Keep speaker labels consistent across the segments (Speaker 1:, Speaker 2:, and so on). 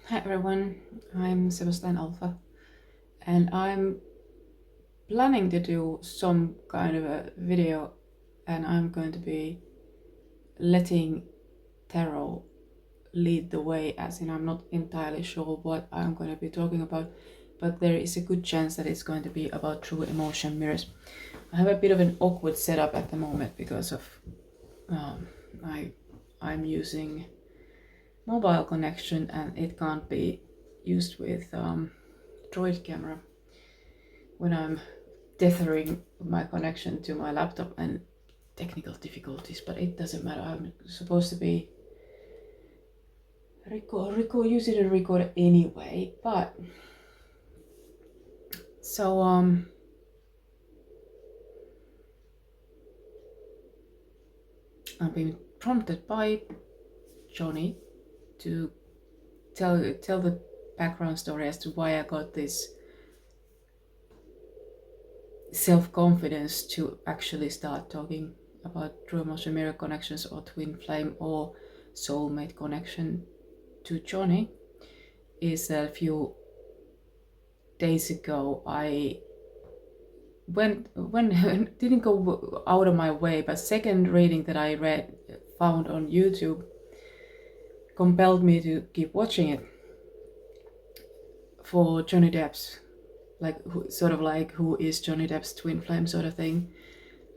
Speaker 1: Hi everyone, I'm Sebastyne Alpha, and I'm planning to do some kind of a video, and I'm going to be letting tarot lead the way, as in I'm not entirely sure what I'm going to be talking about, but there is a good chance that it's going to be about true emotion mirrors. I have a bit of an awkward setup at the moment because of I'm using mobile connection and it can't be used with Droid camera when I'm tethering my connection to my laptop and technical difficulties, but it doesn't matter. I'm supposed to be using a record anyway, but so I've been prompted by Johnny to tell the background story as to why I got this self-confidence to actually start talking about true emotion mirror connections or twin flame or soulmate connection to Johnny. Is that a few days ago I didn't go out of my way, but second reading that I found on YouTube compelled me to keep watching it for Johnny Depp's, like who is Johnny Depp's twin flame sort of thing.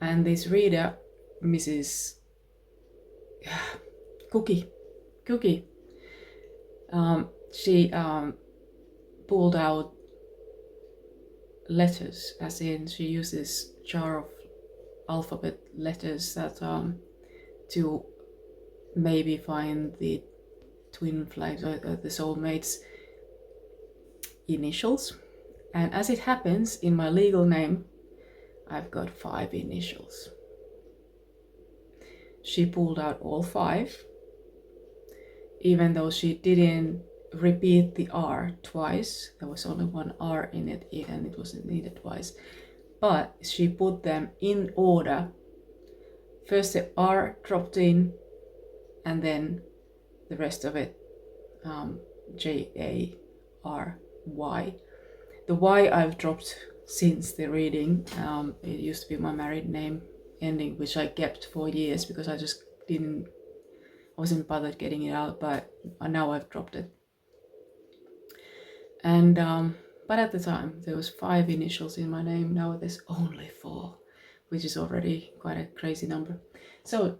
Speaker 1: And this reader, Mrs. Cookie, she pulled out letters, as in she uses jar of alphabet letters that to maybe find the twin flames or the soulmates initials. And as it happens, in my legal name I've got 5 initials. She pulled out all 5, even though she didn't repeat the R twice. There was only one R in it and it wasn't needed twice, but she put them in order. First the R dropped in and then the rest of it, Jary. The Y I've dropped since the reading. It used to be my married name ending, which I kept for years because I just wasn't bothered getting it out, but now I've dropped it. And but at the time there was 5 initials in my name. Now there's only 4, which is already quite a crazy number. So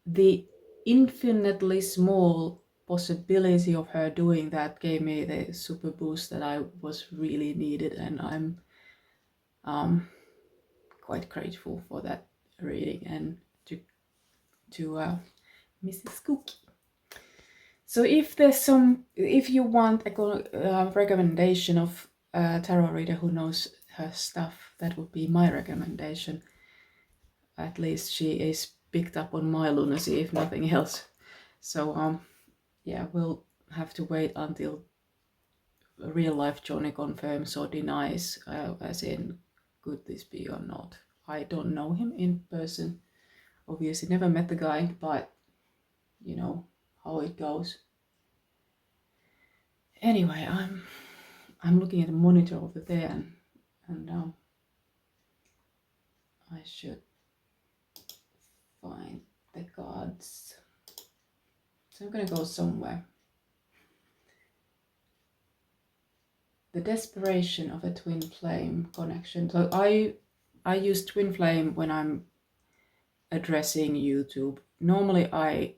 Speaker 1: the infinitely small possibility of her doing that gave me the super boost that I was really needed, and I'm quite grateful for that reading and to Mrs. Cookie. So if you want a recommendation of a tarot reader who knows her stuff, that would be my recommendation. At least she is picked up on my lunacy, if nothing else. So yeah, we'll have to wait until real life Johnny confirms or denies, as in, could this be or not. I don't know him in person, obviously never met the guy, but you know how it goes. Anyway, I'm looking at a monitor over there, and I should find the cards. So I'm gonna go somewhere. The desperation of a twin flame connection. So I use twin flame when I'm addressing YouTube. Normally I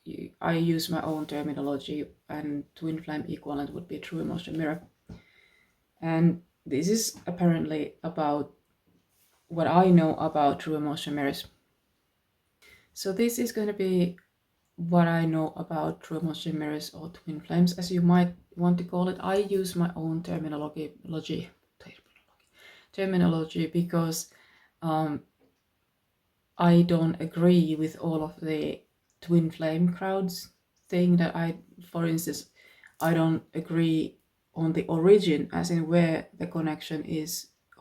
Speaker 1: use my own terminology, and twin flame equivalent would be true emotion mirror. And this is apparently about what I know about true emotion mirrors. So this is going to be what I know about true emotion mirrors, or twin flames, as you might want to call it. I use my own terminology because I don't agree with all of the twin flame crowds thing. That for instance, I don't agree on the origin, as in where the connection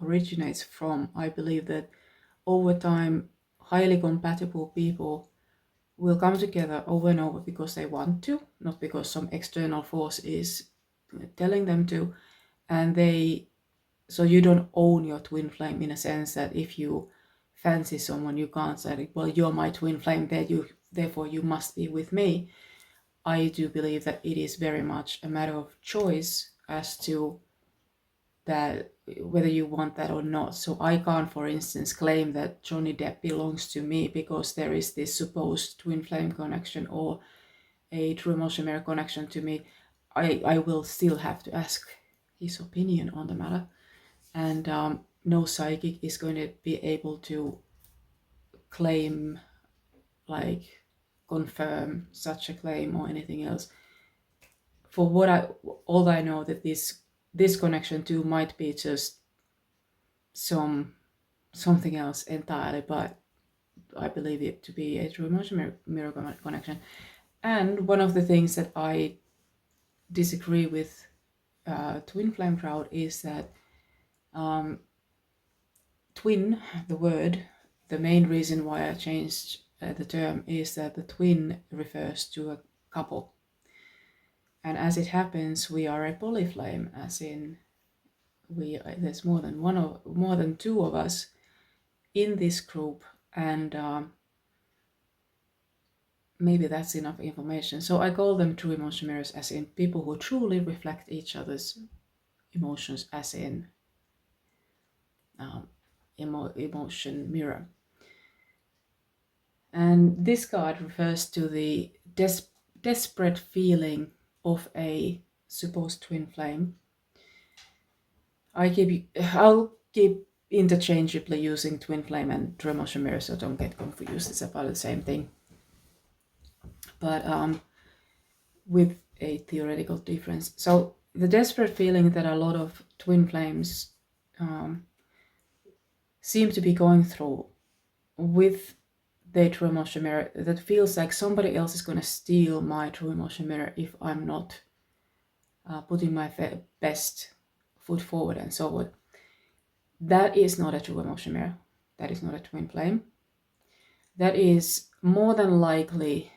Speaker 1: originates from. I believe that over time, highly compatible people will come together over and over because they want to, not because some external force is telling them to, and so you don't own your twin flame in a sense that if you fancy someone, you can't say, well, you're my twin flame, therefore you must be with me. I do believe that it is very much a matter of choice as to that, whether you want that or not. So I can't, for instance, claim that Johnny Depp belongs to me because there is this supposed twin flame connection or a true emotion mirror connection to me. I will still have to ask his opinion on the matter, and no psychic is going to be able to claim, like confirm such a claim or anything else. For all I know, that this connection too might be just something else entirely, but I believe it to be a true emotion mirror connection. And one of the things that I disagree with twin flame crowd is that twin, the word, the main reason why I changed the term is that the twin refers to a couple. And as it happens, we are a polyflame, as in there's more than two of us in this group, and maybe that's enough information. So I call them true emotion mirrors, as in people who truly reflect each other's emotions, as in emotion mirror. And this card refers to the desperate feeling of a supposed twin flame. I'll keep interchangeably using twin flame and true emotion mirror, so don't get confused. It's about the same thing, but with a theoretical difference. So the desperate feeling that a lot of twin flames seem to be going through with their true emotion mirror, that feels like somebody else is going to steal my true emotion mirror if I'm not putting my best foot forward and so on. That is not a true emotion mirror. That is not a twin flame. That is more than likely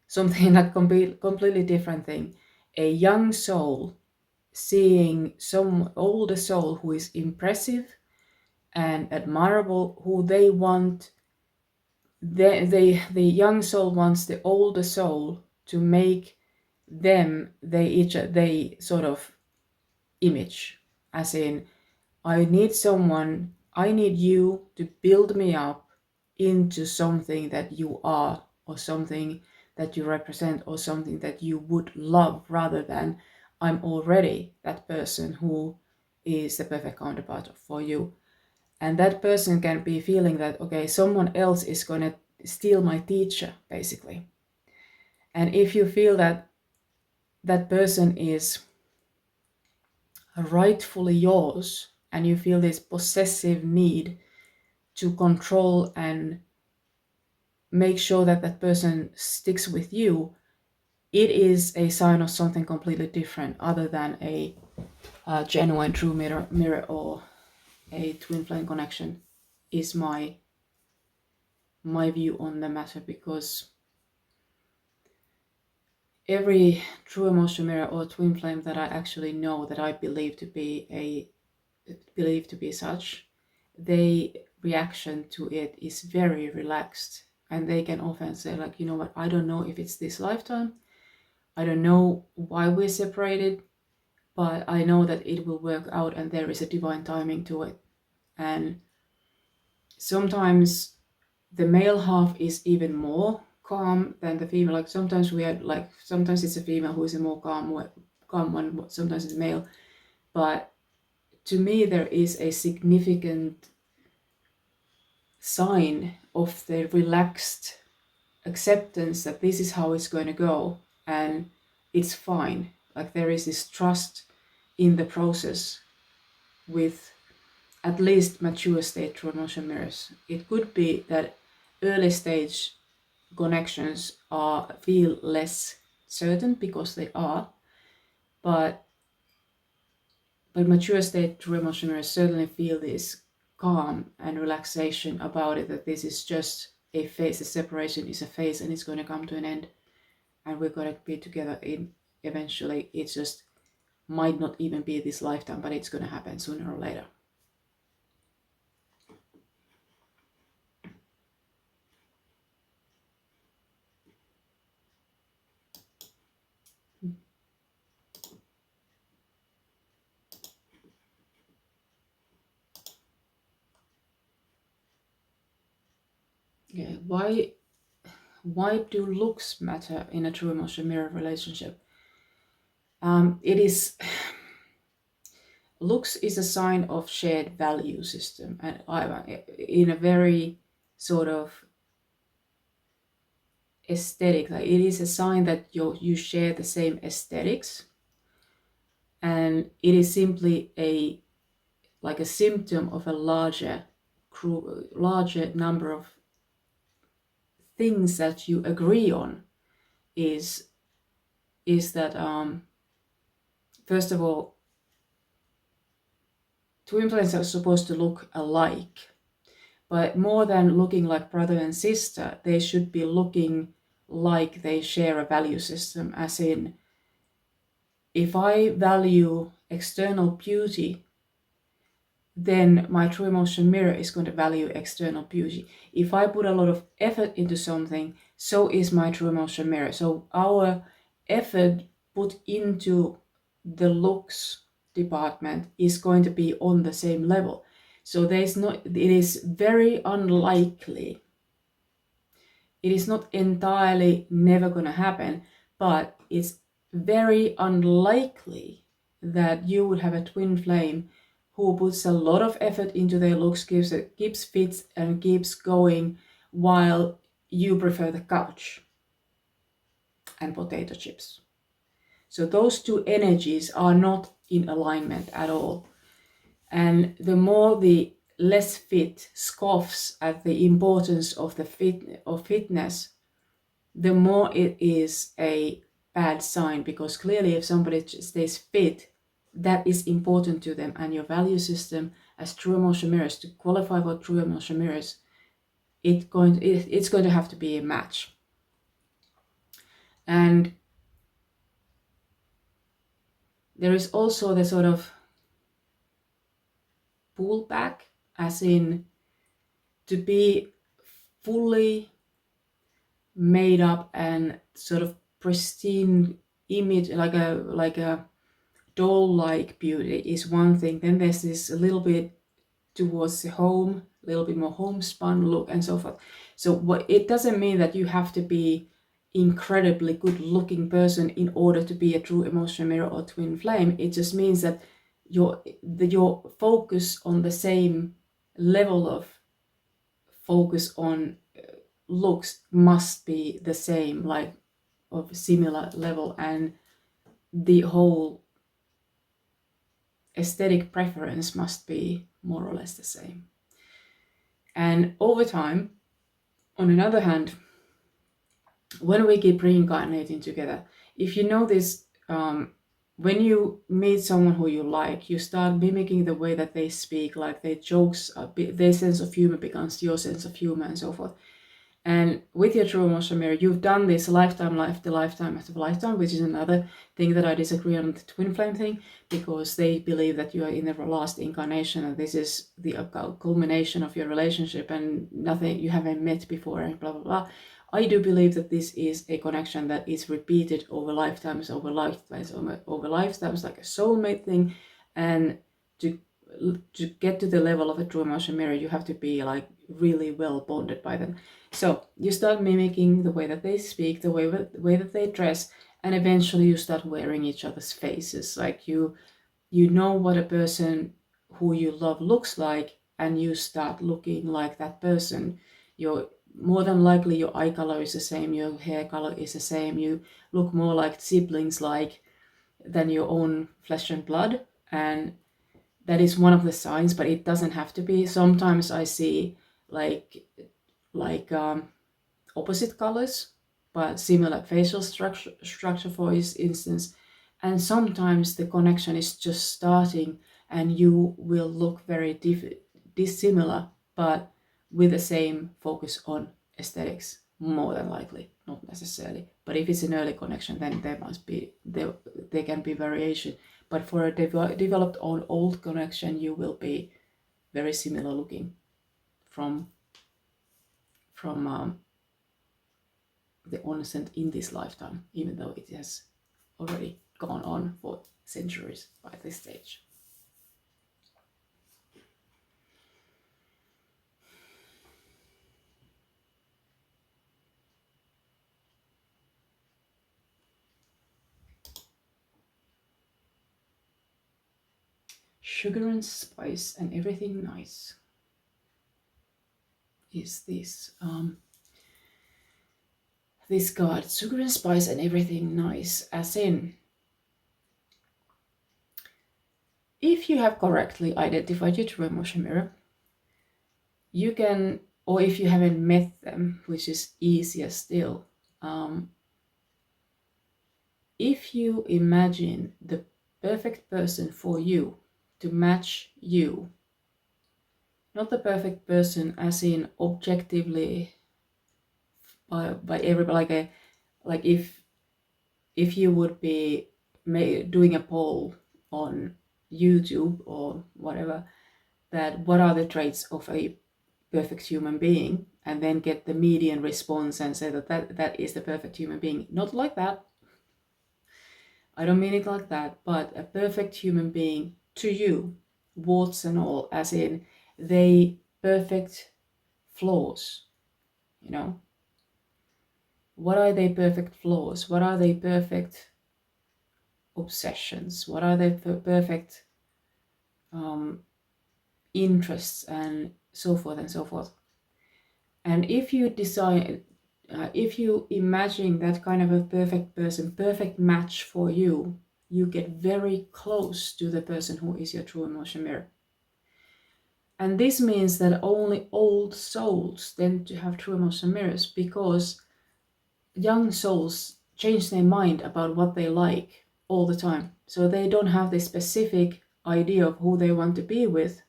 Speaker 1: something like completely different thing. A young soul seeing some older soul who is impressive and admirable, who they want. The young soul wants the older soul to make them they sort of image, as in, I need you to build me up into something that you are, or something that you represent, or something that you would love, rather than I'm already that person who is the perfect counterpart for you. And that person can be feeling that, okay, someone else is going to steal my teacher, basically. And if you feel that that person is rightfully yours, and you feel this possessive need to control and make sure that that person sticks with you, it is a sign of something completely different, other than a genuine true mirror or a twin flame connection, is my view on the matter. Because every true emotion mirror or twin flame that I actually know, that I believe to be such, their reaction to it is very relaxed, and they can often say, like, you know what, I don't know if it's this lifetime, I don't know why we're separated, but I know that it will work out, and there is a divine timing to it. And sometimes the male half is even more calm than the female. Like sometimes sometimes it's a female who is a more calm one, sometimes it's male. But to me, there is a significant sign of the relaxed acceptance that this is how it's going to go, and it's fine. Like there is this trust in the process with at least mature state true emotion mirrors. It could be that early stage connections feel less certain, because they are, but mature state true emotion mirrors certainly feel this calm and relaxation about it, that this is just a phase, the separation is a phase, and it's going to come to an end, and we're going to be together eventually. It just might not even be this lifetime, but it's going to happen sooner or later. Yeah, why do looks matter in a true emotion mirror relationship? It is looks is a sign of shared value system, and in a very sort of aesthetic, like it is a sign that you share the same aesthetics, and it is simply a like a symptom of a larger number of things that you agree on. Is that first of all, twin flames are supposed to look alike, but more than looking like brother and sister, they should be looking like they share a value system. As in, if I value external beauty, then my true emotion mirror is going to value external beauty. If I put a lot of effort into something, so is my true emotion mirror. So our effort put into the looks department is going to be on the same level. So it is very unlikely, it is not entirely never going to happen, but it's very unlikely that you would have a twin flame who puts a lot of effort into their looks, keeps fit and keeps going, while you prefer the couch and potato chips. So those two energies are not in alignment at all. And the more the less fit scoffs at the importance of fitness, the more it is a bad sign, because clearly if somebody stays fit, that is important to them, and your value system as true emotion mirrors, to qualify for true emotion mirrors, it's going to have to be a match. And there is also the sort of pullback, as in to be fully made up and sort of pristine image, like a doll-like beauty is one thing. Then there's this a little bit towards the home, a little bit more homespun look and so forth. So it doesn't mean that you have to be incredibly good looking person in order to be a true emotional mirror or twin flame. It just means that your focus on the same level of focus on looks must be the same, like of similar level, and the whole aesthetic preference must be more or less the same. And over time, on another hand, when we keep reincarnating together, if you know this, when you meet someone who you like, you start mimicking the way that they speak, like their jokes, their sense of humor becomes your sense of humor and so forth. And with your true emotion mirror, you've done this lifetime after lifetime after lifetime, which is another thing that I disagree on the twin flame thing, because they believe that you are in the last incarnation and this is the culmination of your relationship and nothing you haven't met before and blah, blah, blah. I do believe that this is a connection that is repeated over lifetimes, like a soulmate thing. And to get to the level of a true emotion mirror, you have to be like really well bonded by them. So you start mimicking the way that they speak, the way that they dress, and eventually you start wearing each other's faces. Like you know what a person who you love looks like, and you start looking like that person. You're more than likely your eye color is the same, your hair color is the same, you look more like siblings than your own flesh and blood. And that is one of the signs, but it doesn't have to be. Sometimes I see like opposite colors but similar facial structure, for instance. And sometimes the connection is just starting and you will look very dissimilar, but with the same focus on aesthetics. more than likely, not necessarily. But if it's an early connection, then there can be variation. But for a developed on old connection, you will be very similar looking from the onset in this lifetime, even though it has already gone on for centuries by this stage. Sugar and spice and everything nice is this card. Sugar and spice and everything nice, as in, if you have correctly identified your true emotion mirror, you can, or if you haven't met them, which is easier still, if you imagine the perfect person for you to match you, not the perfect person as in objectively by everybody, like if you would be doing a poll on YouTube or whatever, that what are the traits of a perfect human being, and then get the median response and say that is the perfect human being. Not like that. I don't mean it like that, but a perfect human being to you, warts and all, as in they perfect flaws, you know. What are they perfect flaws? What are they perfect obsessions? What are they perfect interests and so forth and so forth? And if you decide, if you imagine that kind of a perfect person, perfect match for you, you get very close to the person who is your true emotion mirror. And this means that only old souls tend to have true emotion mirrors, because young souls change their mind about what they like all the time. So they don't have this specific idea of who they want to be with.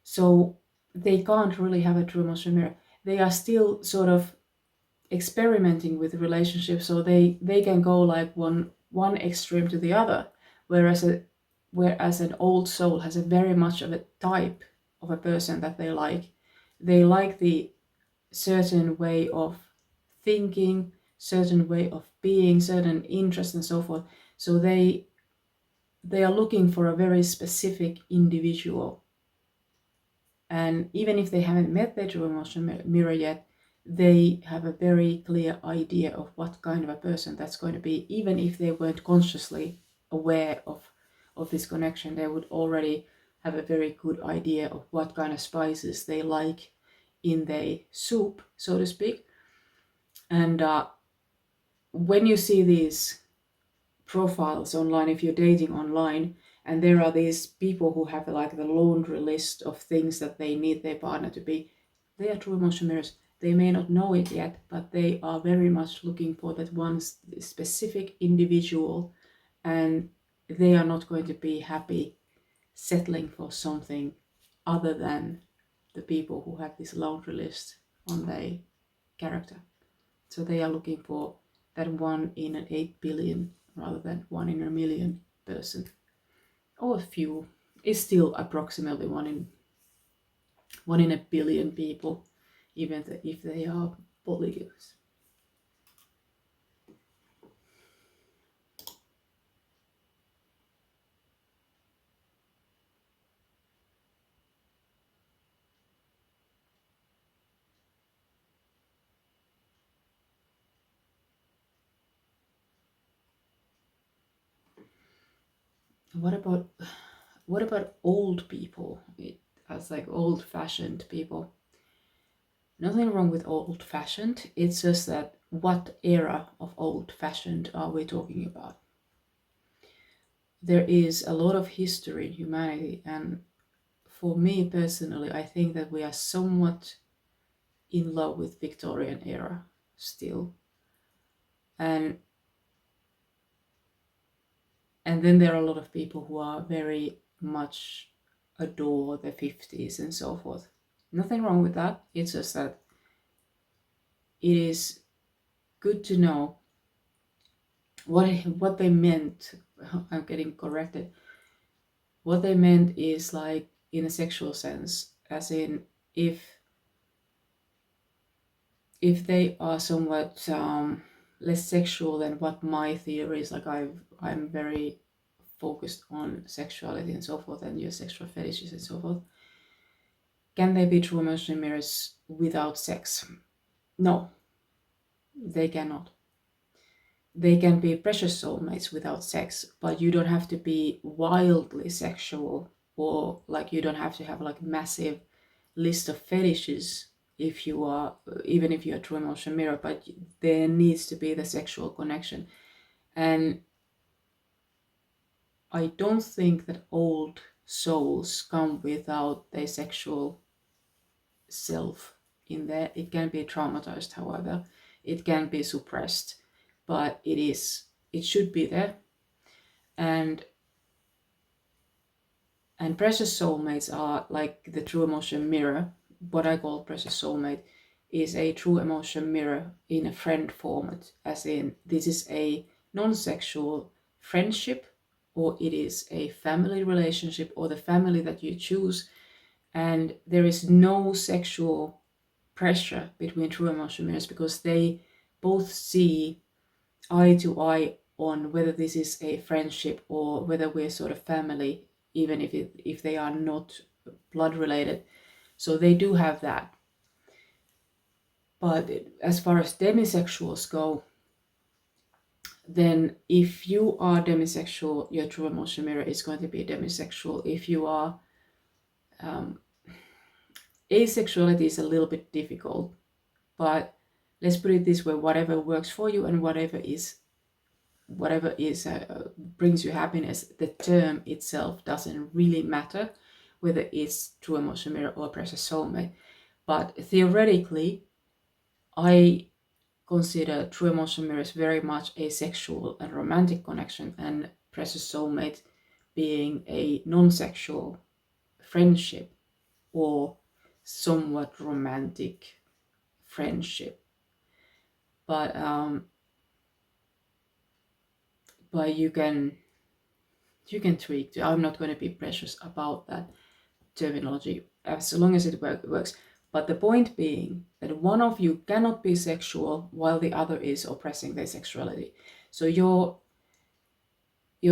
Speaker 1: So they can't really have a true emotion mirror. They are still sort of experimenting with relationships, so they can go like one extreme to the other, whereas an old soul has a very much of a type of a person that they like the certain way of thinking, certain way of being, certain interests and so forth. So they are looking for a very specific individual, and even if they haven't met their true emotion mirror yet, they have a very clear idea of what kind of a person that's going to be. Even if they weren't consciously aware of this connection, they would already have a very good idea of what kind of spices they like in their soup, so to speak. And when you see these profiles online, if you're dating online, and there are these people who have like the laundry list of things that they need their partner to be, they are true emotion mirrors. They may not know it yet, but they are very much looking for that one specific individual, and they are not going to be happy settling for something other than the people who have this laundry list on their character. So they are looking for that 1 in an 8 billion rather than 1 in a million person. Or a few. It's still approximately 1 in a billion people, even if they are polygamous. What about old people? As like old-fashioned people. Nothing wrong with old-fashioned. It's just that what era of old-fashioned are we talking about? There is a lot of history in humanity, and for me personally, I think that we are somewhat in love with Victorian era still. And then there are a lot of people who are very much adore the 50s and so forth. Nothing wrong with that. It's just that it is good to know what they meant. I'm getting corrected. What they meant is like in a sexual sense, as in if they are somewhat less sexual than what my theory is. Like I'm very focused on sexuality and so forth, and your sexual fetishes and so forth. Can they be true emotional mirrors without sex? No, they cannot. They can be precious soulmates without sex, but you don't have to be wildly sexual, or like you don't have to have like massive list of fetishes if you are, even if you're a true emotional mirror, but there needs to be the sexual connection. And I don't think that old souls come without their sexual self in there. It can be traumatized, however, it can be suppressed, but it should be there. And precious soulmates are like the true emotion mirror. What I call precious soulmate is a true emotion mirror in a friend format, as in this is a non-sexual friendship, or it is a family relationship, or the family that you choose, and there is no sexual pressure between true emotion mirrors because they both see eye to eye on whether this is a friendship or whether we're sort of family, even if they are not blood related. So they do have that. But as far as demisexuals go, then if you are demisexual, your true emotion mirror is going to be demisexual. If you are asexuality is a little bit difficult, but let's put it this way: whatever works for you and whatever is brings you happiness, the term itself doesn't really matter whether it's true emotion mirror or precious soulmate. But theoretically, I consider true emotion mirrors very much a sexual and romantic connection, and precious soulmate being a non-sexual friendship or somewhat romantic friendship. But you can tweak. I'm not going to be precious about that terminology as long as it works. But the point being that one of you cannot be sexual while the other is oppressing their sexuality. So your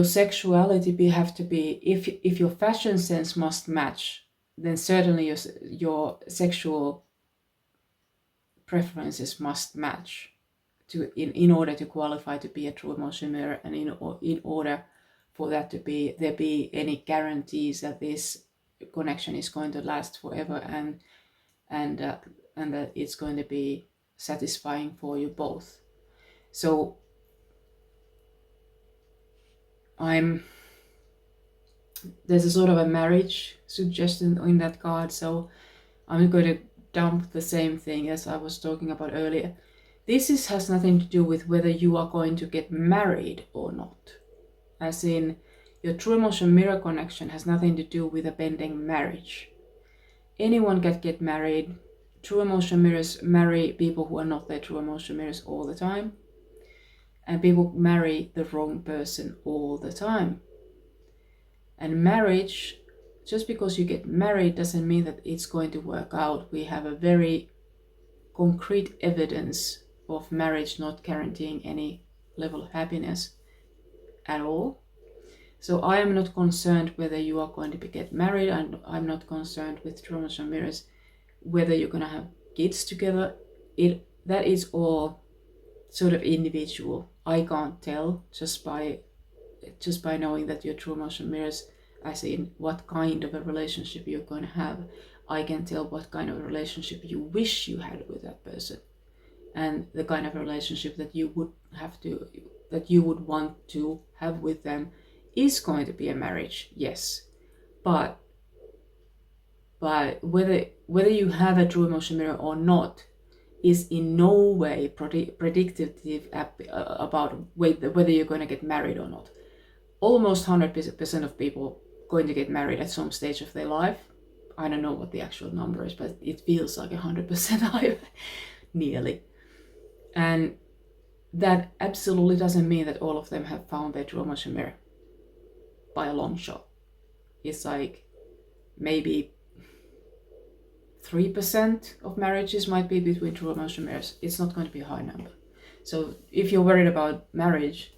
Speaker 1: sexuality have to be, if your fashion sense must match, then certainly your sexual preferences must match in order to qualify to be a true emotion mirror, and in order for that to be any guarantees that this connection is going to last forever, and that it's going to be satisfying for you both. So there's a sort of a marriage suggestion in that card, so I'm going to dump the same thing as I was talking about earlier. This has nothing to do with whether you are going to get married or not. As in, your true emotion mirror connection has nothing to do with a pending marriage. Anyone can get married. True emotion mirrors marry people who are not their true emotion mirrors all the time. And people marry the wrong person all the time. And marriage, just because you get married doesn't mean that it's going to work out. We have a very concrete evidence of marriage not guaranteeing any level of happiness at all. So I am not concerned whether you are going to get married, and I'm not concerned with true emotion mirrors whether you're going to have kids together. That is all sort of individual. I can't tell just by knowing that your true emotion mirrors, as in what kind of a relationship you're going to have. I can tell what kind of a relationship you wish you had with that person, and the kind of a relationship that you would want to have with them is going to be a marriage, yes. But whether you have a true emotion mirror or not is in no way predictive about whether you're going to get married or not. Almost 100% of people going to get married at some stage of their life. I don't know what the actual number is, but it feels like 100% nearly. And that absolutely doesn't mean that all of them have found their true emotion mirror by a long shot. It's like maybe 3% of marriages might be between true emotion mirrors. It's not going to be a high number. So if you're worried about marriage,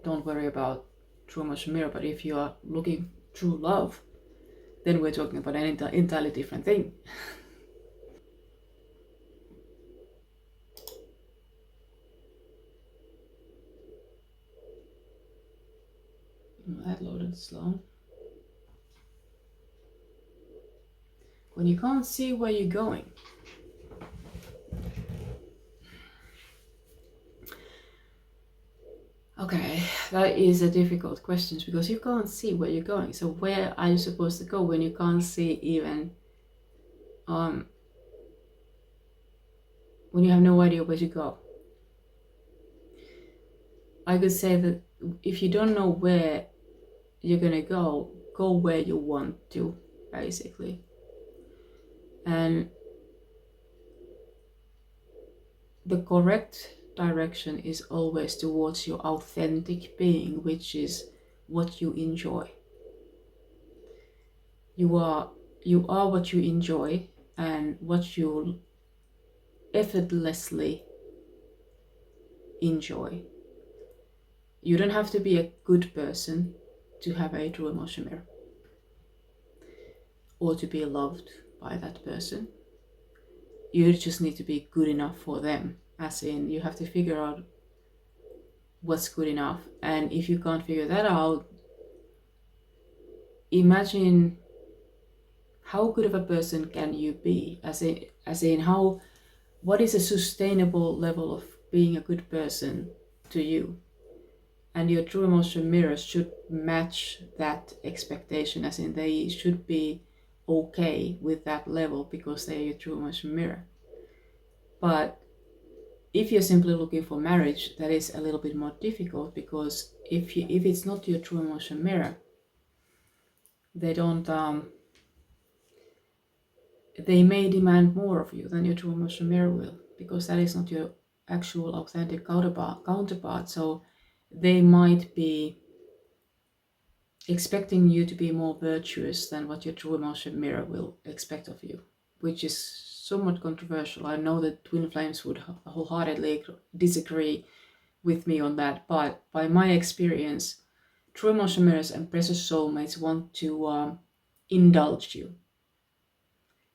Speaker 1: don't worry about true emotion mirror. But if you are looking true love, then we're talking about an entirely different thing. That loaded slow. When you can't see where you're going. Okay, that is a difficult question because you can't see where you're going. So where are you supposed to go when you can't see even when you have no idea where to go? I could say that if you don't know where you're gonna go where you want to, basically. And the correct direction is always towards your authentic being, which is what you enjoy. You are what you enjoy and what you effortlessly enjoy. You don't have to be a good person to have a true emotion mirror or to be loved by that person. You just need to be good enough for them, as in you have to figure out what's good enough. And if you can't figure that out, imagine how good of a person can you be, as in how, what is a sustainable level of being a good person to you. And your true emotion mirrors should match that expectation, as in they should be okay with that level because they're your true emotion mirror. But if you're simply looking for marriage, that is a little bit more difficult, because if it's not your true emotion mirror, they don't they may demand more of you than your true emotion mirror will, because that is not your actual authentic counterpart. So they might be expecting you to be more virtuous than what your true emotion mirror will expect of you, which is somewhat controversial. I know that twin flames would wholeheartedly disagree with me on that, but by my experience, true emotion mirrors and precious soulmates want to indulge you.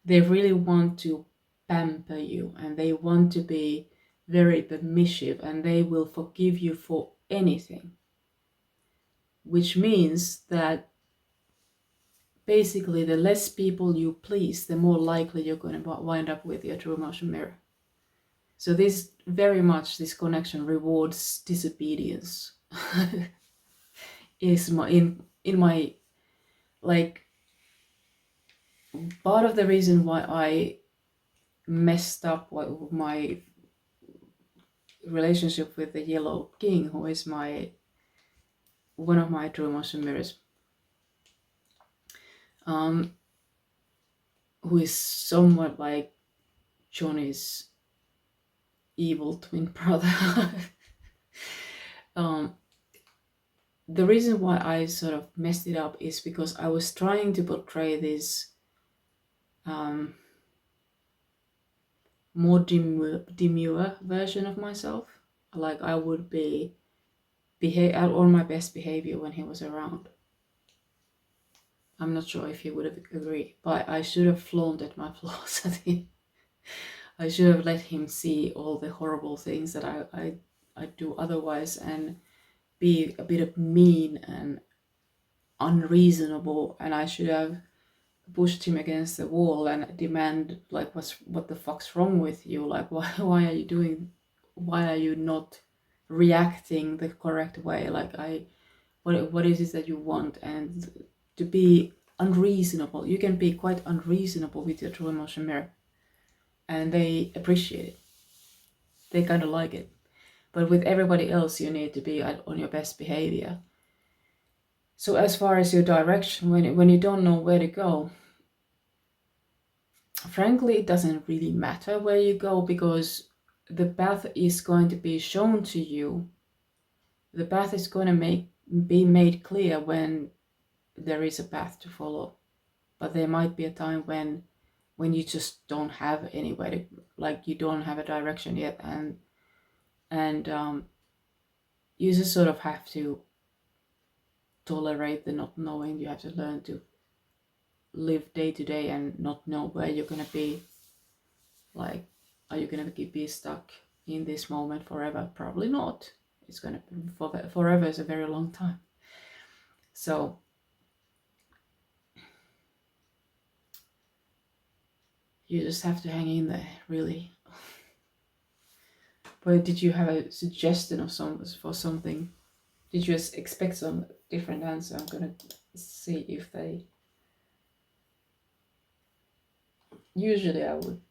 Speaker 1: They really want to pamper you, and they want to be very permissive, and they will forgive you for anything, which means that basically the less people you please, the more likely you're going to wind up with your true emotion mirror. So this connection rewards disobedience. Is in my, like, part of the reason why I messed up my relationship with the Yellow King, who is one of my true emotion mirrors, who is somewhat like Johnny's evil twin brother. The reason why I sort of messed it up is because I was trying to portray this more demure version of myself. Like I would behave on my best behavior when he was around. I'm not sure if he would have agreed, but I should have flaunted my flaws at him. I should have let him see all the horrible things that I do otherwise, and be a bit of mean and unreasonable, and I should have pushed him against the wall and demand, like, what the fuck's wrong with you? Like, why are you not reacting the correct way? Like, what is it that you want? And to be unreasonable, you can be quite unreasonable with your true emotion mirror, and they appreciate it. They kind of like it. But with everybody else, you need to be on your best behavior. So as far as your direction, when you don't know where to go, frankly, it doesn't really matter where you go, because the path is going to be shown to you. The path is going to be made clear when there is a path to follow. But there might be a time when you just don't have any way to, like, you don't have a direction yet, and you just sort of have to tolerate the not knowing. You have to learn to live day to day and not know where you're gonna be. Like, are you gonna be stuck in this moment forever? Probably not. It's gonna be forever is a very long time. So you just have to hang in there, really. But did you have a suggestion of for something? Did you expect some different answer? I'm gonna see if they. Usually I would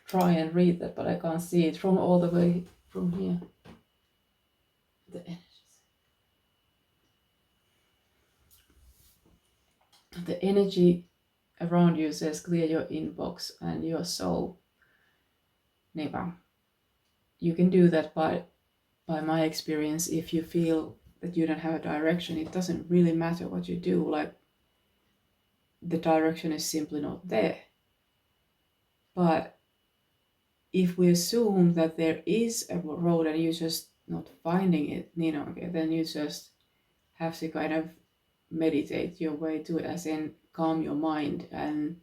Speaker 1: try and read that, but I can't see it from all the way from here. The energy around you says clear your inbox and your soul. Neva. You can do that by my experience. If you feel that you don't have a direction, it doesn't really matter what you do. Like, the direction is simply not there. But if we assume that there is a road and you're just not finding it, okay, then you just have to kind of meditate your way to it, as in calm your mind and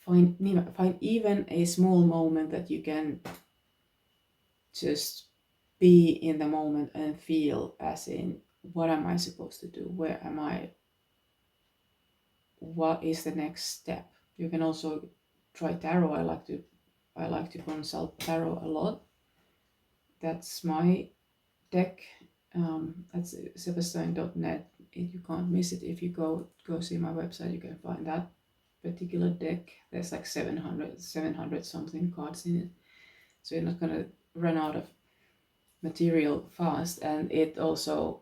Speaker 1: find even a small moment that you can just be in the moment and feel, as in, what am I supposed to do? Where am I? What is the next step? You can also try tarot. I like to consult tarot a lot. That's my deck. That's Sebastyne.net. You can't miss it. If you go see my website, you can find that particular deck. There's like 700 something cards in it, so you're not gonna run out of material fast. And it also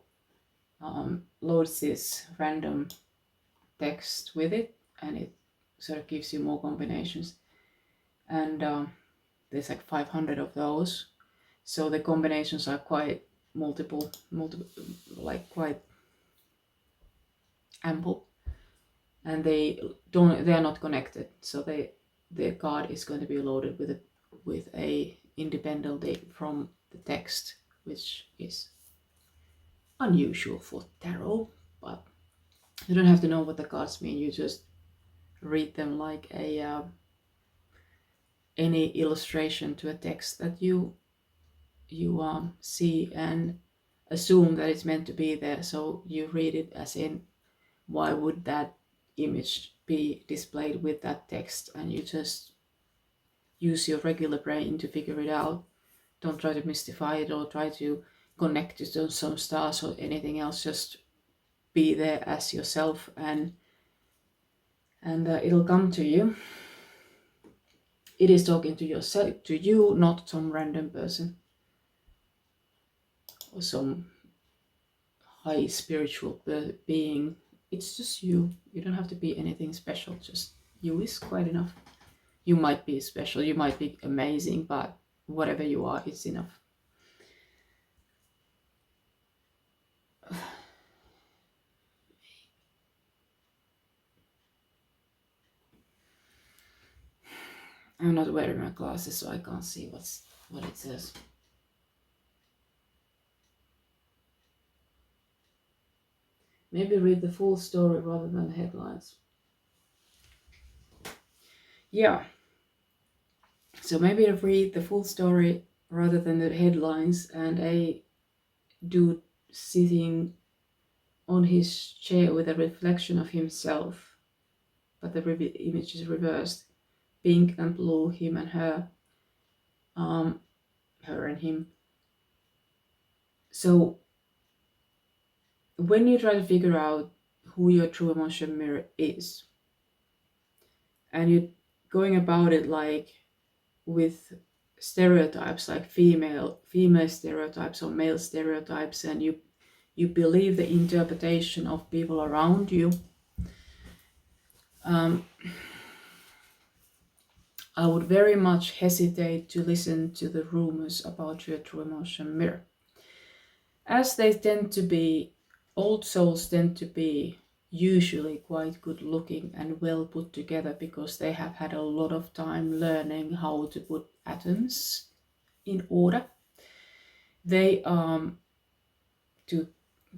Speaker 1: loads this random text with it, and it sort of gives you more combinations, and there's like 500 of those, so the combinations are quite multiple, like quite ample, and they are not connected, so the card is going to be loaded with a independently from the text, which is unusual for tarot. But you don't have to know what the cards mean. You just read them like any illustration to a text that you see, and assume that it's meant to be there. So you read it as in, why would that image be displayed with that text? And you just use your regular brain to figure it out. Don't try to mystify it or try to connect it to some stars or anything else. Just be there as yourself, and it'll come to you. It is talking to yourself, to you, not some random person or some high spiritual being. It's just you. You don't have to be anything special. Just you is quite enough. You might be special, you might be amazing, but whatever you are, it's enough. I'm not wearing my glasses, so I can't see what it says. Maybe read the full story rather than the headlines. Yeah. So maybe read the full story rather than the headlines, and a dude sitting on his chair with a reflection of himself, but the image is reversed. Pink and blue, him and her. Her and him. So when you try to figure out who your true emotion mirror is, and you're going about it like with stereotypes, like female stereotypes or male stereotypes, and you believe the interpretation of people around you, I would very much hesitate to listen to the rumors about your true emotion mirror, as they tend to be, old souls tend to be usually quite good looking and well put together because they have had a lot of time learning how to put atoms in order. They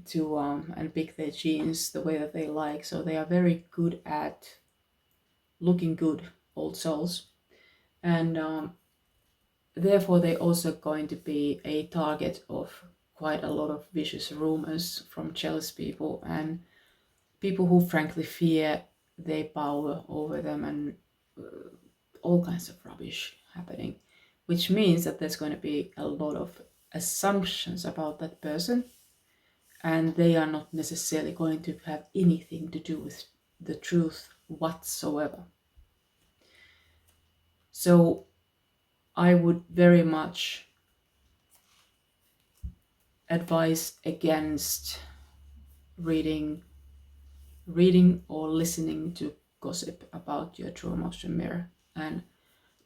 Speaker 1: to and pick their genes the way that they like, so they are very good at looking good, old souls, and therefore they're also going to be a target of quite a lot of vicious rumors from jealous people and people who frankly fear their power over them, and all kinds of rubbish happening, which means that there's going to be a lot of assumptions about that person, and they are not necessarily going to have anything to do with the truth whatsoever. So I would very much advise against reading or listening to gossip about your true emotion mirror, and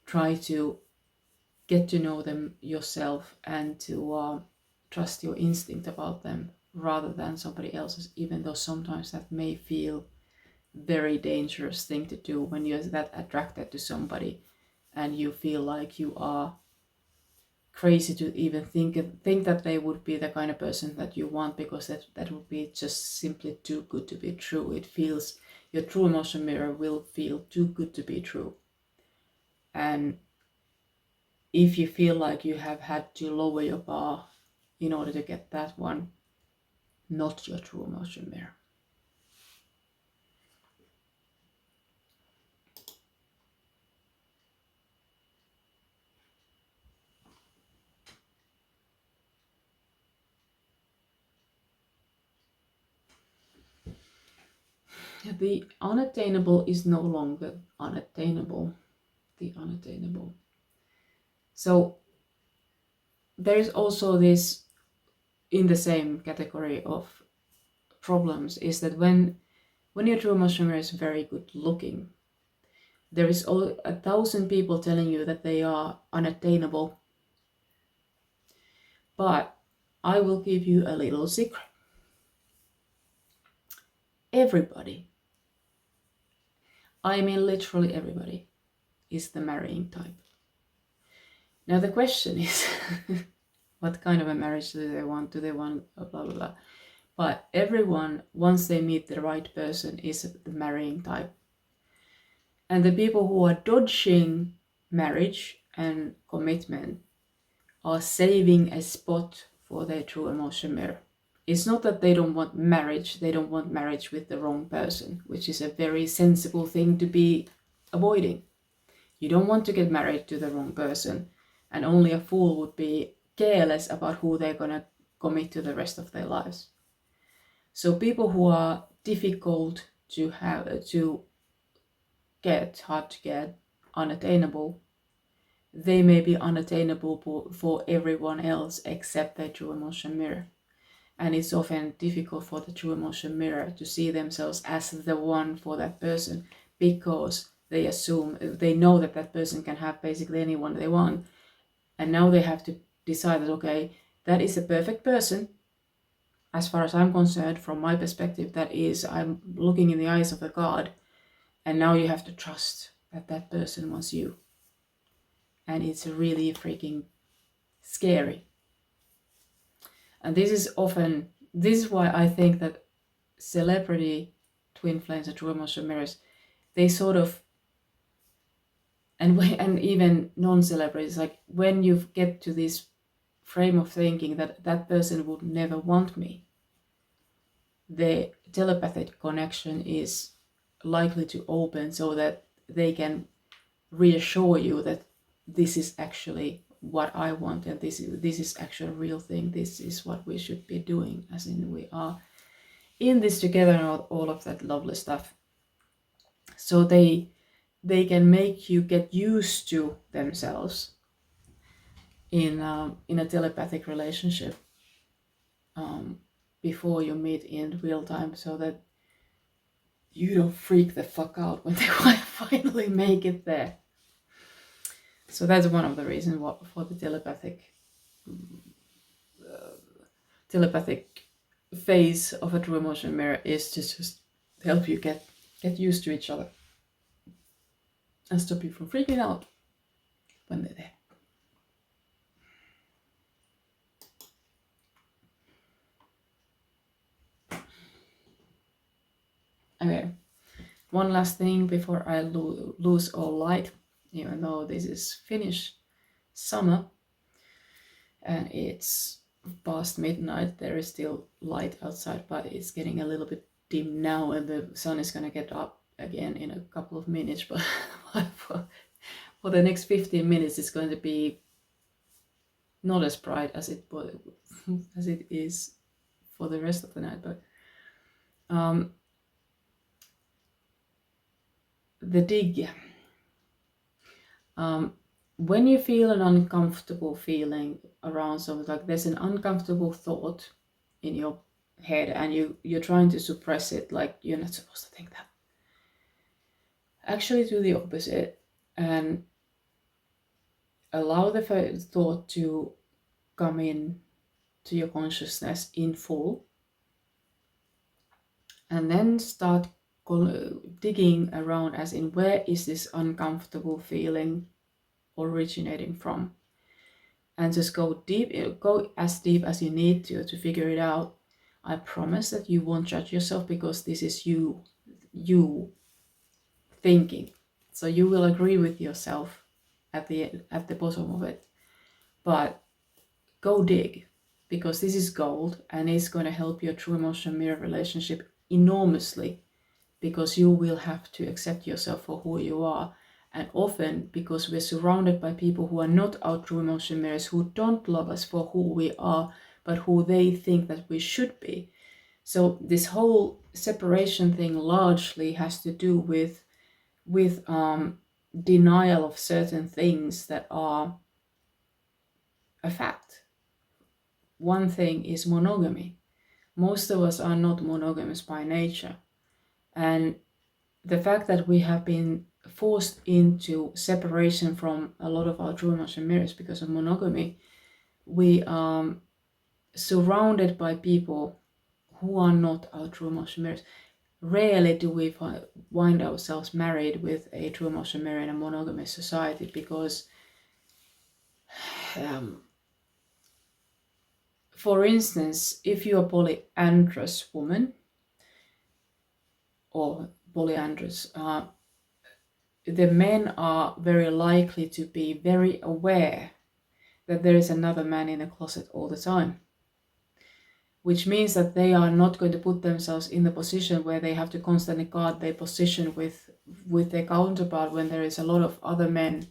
Speaker 1: try to get to know them yourself and to trust your instinct about them rather than somebody else's, even though sometimes that may feel very dangerous thing to do when you're that attracted to somebody and you feel like you are crazy to even think that they would be the kind of person that you want, because that would be just simply too good to be true. It feels, your true emotion mirror will feel too good to be true. And if you feel like you have had to lower your bar in order to get that one, not your true emotion mirror. The unattainable is no longer unattainable. The unattainable. So there is also this, in the same category of problems, is that when your true emotion mirror is very good looking, there is 1,000 people telling you that they are unattainable. But I will give you a little secret. Everybody, I mean literally everybody, is the marrying type. Now the question is, what kind of a marriage do they want? Do they want blah blah blah? But everyone, once they meet the right person, is the marrying type. And the people who are dodging marriage and commitment are saving a spot for their true emotion mirror. It's not that they don't want marriage, they don't want marriage with the wrong person, which is a very sensible thing to be avoiding. You don't want to get married to the wrong person, and only a fool would be careless about who they're gonna commit to the rest of their lives. So people who are difficult to have to get, hard to get, unattainable, they may be unattainable for everyone else except their true emotion mirror. And it's often difficult for the true emotion mirror to see themselves as the one for that person, because they assume, they know that that person can have basically anyone they want, and now they have to decide that, okay, that is a perfect person as far as I'm concerned. From my perspective, that is, I'm looking in the eyes of a god, and now you have to trust that that person wants you. And it's really freaking scary. And this is why I think that celebrity twin flames and true emotion mirrors, they sort of, and even non-celebrities, like when you get to this frame of thinking that that person would never want me, the telepathic connection is likely to open so that they can reassure you that this is actually what I want, and this is actually a real thing. This is what we should be doing, as in we are in this together, and all of that lovely stuff. So they can make you get used to themselves in a telepathic relationship before you meet in real time, so that you don't freak the fuck out when they finally make it there. So that's one of the reasons for the telepathic phase of a true emotion mirror is to just help you get used to each other and stop you from freaking out when they're there. Okay, one last thing before I lose all light, even though this is Finnish summer and it's past midnight, there is still light outside, but it's getting a little bit dim now and the sun is gonna get up again in a couple of minutes, but for the next 15 minutes it's going to be not as bright as it is for the rest of the night. But the dig. When you feel an uncomfortable feeling around something, like there's an uncomfortable thought in your head and you're trying to suppress it, like you're not supposed to think that. Actually do the opposite and allow the thought to come in to your consciousness in full, and then start digging around, as in, where is this uncomfortable feeling originating from, and just go deep, go as deep as you need to figure it out. I promise that you won't judge yourself, because this is you thinking, so you will agree with yourself at the bottom of it. But go dig, because this is gold and it's going to help your true emotion mirror relationship enormously, because you will have to accept yourself for who you are. And often, because we're surrounded by people who are not our true emotion mirrors, who don't love us for who we are, but who they think that we should be. So this whole separation thing largely has to do with denial of certain things that are a fact. One thing is monogamy. Most of us are not monogamous by nature. And the fact that we have been forced into separation from a lot of our true emotion mirrors because of monogamy, we are surrounded by people who are not our true emotion mirrors. Rarely do we find ourselves married with a true emotion mirror in a monogamous society, because for instance, if you're a polyandrous woman or polyandrous, the men are very likely to be very aware that there is another man in a closet all the time, which means that they are not going to put themselves in the position where they have to constantly guard their position with their counterpart when there is a lot of other men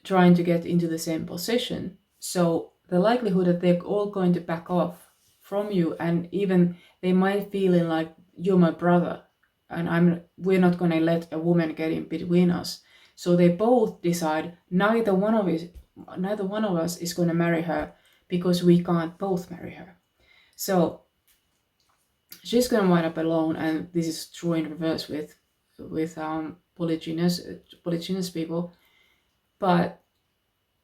Speaker 1: trying to get into the same position. So the likelihood that they're all going to back off from you, and even they might feel like, you're my brother and we're not going to let a woman get in between us. So they both decide neither one of us is going to marry her, because we can't both marry her. So she's going to wind up alone, and this is true in reverse with polygynous people. But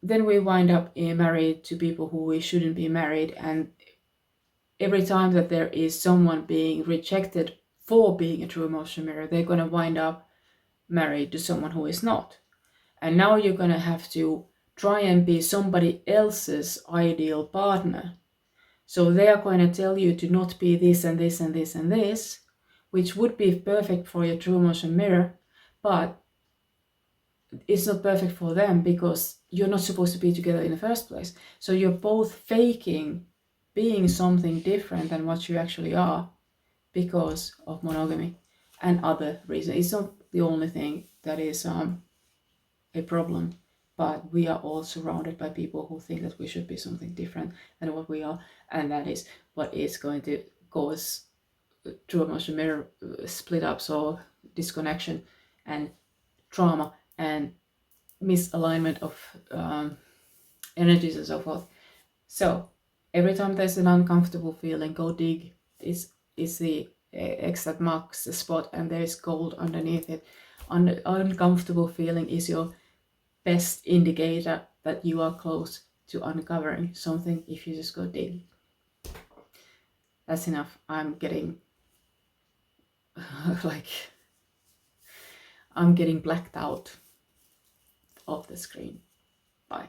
Speaker 1: then we wind up married to people who we shouldn't be married, and every time that there is someone being rejected for being a true emotion mirror, they're going to wind up married to someone who is not. And now you're going to have to try and be somebody else's ideal partner. So they are going to tell you to not be this and this and this and this, which would be perfect for your true emotion mirror, but it's not perfect for them, because you're not supposed to be together in the first place. So you're both faking being something different than what you actually are, because of monogamy and other reasons. It's not the only thing that is a problem, but we are all surrounded by people who think that we should be something different than what we are, and that is what is going to cause true emotion mirror split ups or disconnection and trauma and misalignment of energies and so forth. So every time there's an uncomfortable feeling, go dig. Is the X that marks the spot and there's gold underneath it. Uncomfortable feeling is your best indicator that you are close to uncovering something if you just go dig. That's enough. I'm getting I'm getting blacked out of the screen. Bye.